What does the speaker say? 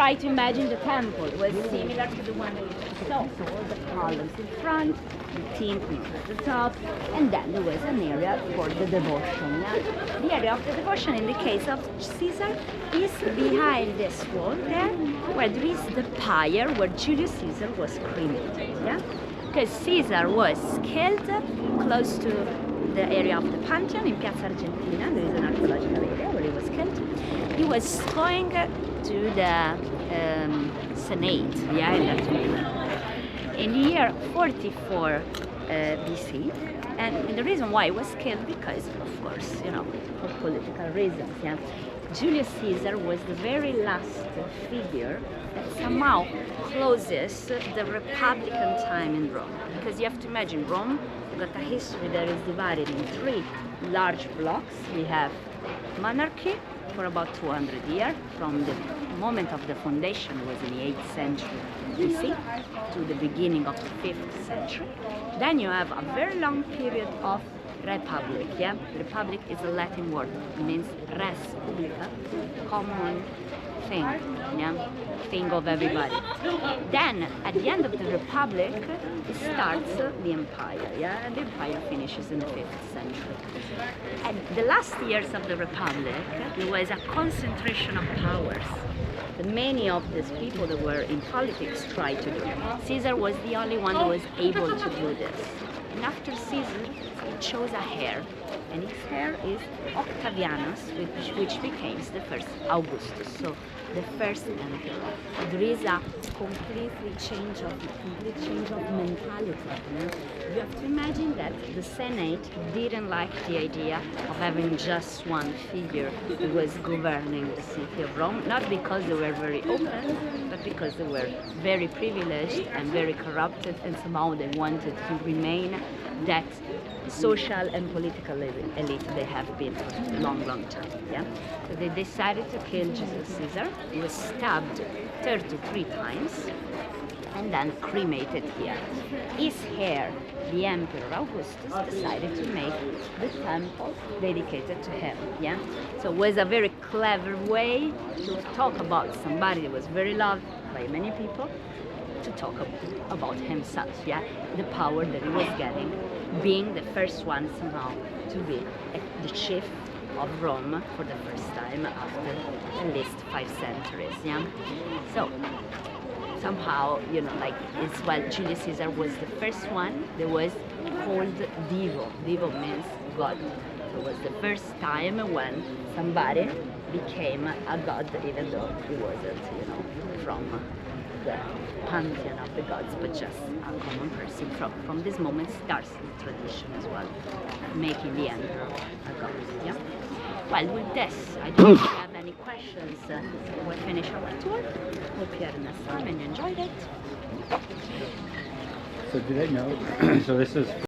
try to imagine the temple. It was similar to the one that you saw. So all the columns in front, the temple at the top, and then there was an area for the devotion. Yeah? The area of the devotion in the case of Caesar is behind this wall there, where there is the pyre where Julius Caesar was cremated. Yeah? Because Caesar was killed close to the area of the Pantheon in Piazza Argentina. There is an archaeological area where he was killed. He was going to the Senate, yeah, in that way. In the year 44 BC, and the reason why he was killed because, of course, you know, for political reasons. Yeah, Julius Caesar was the very last figure that somehow closes the Republican time in Rome. Because you have to imagine, Rome got a history that is divided in three large blocks. We have monarchy for about 200 years, from the moment of the foundation was in the 8th century BC to the beginning of the 5th century. Then you have a very long period of republic. Yeah, republic is a Latin word. It means res publica, common thing. Yeah, thing of everybody. Then at the end of the republic, it starts the empire. Yeah, and the empire finishes in the 5th century. At the last years of the republic, there was a concentration of powers. Many of these people that were in politics tried to do it. Caesar was the only one who was able to do this. And after Caesar, he chose a heir, and his heir is Octavianus, which became the first Augustus, so the first emperor. There is a complete change of mentality. You know? You have to imagine that the Senate didn't like the idea of having just one figure who was governing the city of Rome, not because they were very open, but because they were very privileged and very corrupted, and somehow they wanted to remain that social and political elite they have been for a long time. Yeah? So they decided to kill Julius Caesar. He was stabbed 33 times and then cremated here. His heir, the Emperor Augustus, decided to make the temple dedicated to him. Yeah? So it was a very clever way to talk about somebody that was very loved by many people, to talk about himself, yeah, the power that he was getting, being the first one somehow to be the chief of Rome for the first time after at least 5 centuries, yeah. So somehow, you know, like it's Julius Caesar was the first one that was called Divo. Divo means God. So it was the first time when somebody became a god, even though he wasn't, you know, from the pantheon of the gods, but just a common person. From this moment starts the tradition as well, making the emperor a god. Yeah. Well, with this, I don't know if you have any questions. We'll finish our tour. Hope you had a nice time and you enjoyed it. So do they know? So this is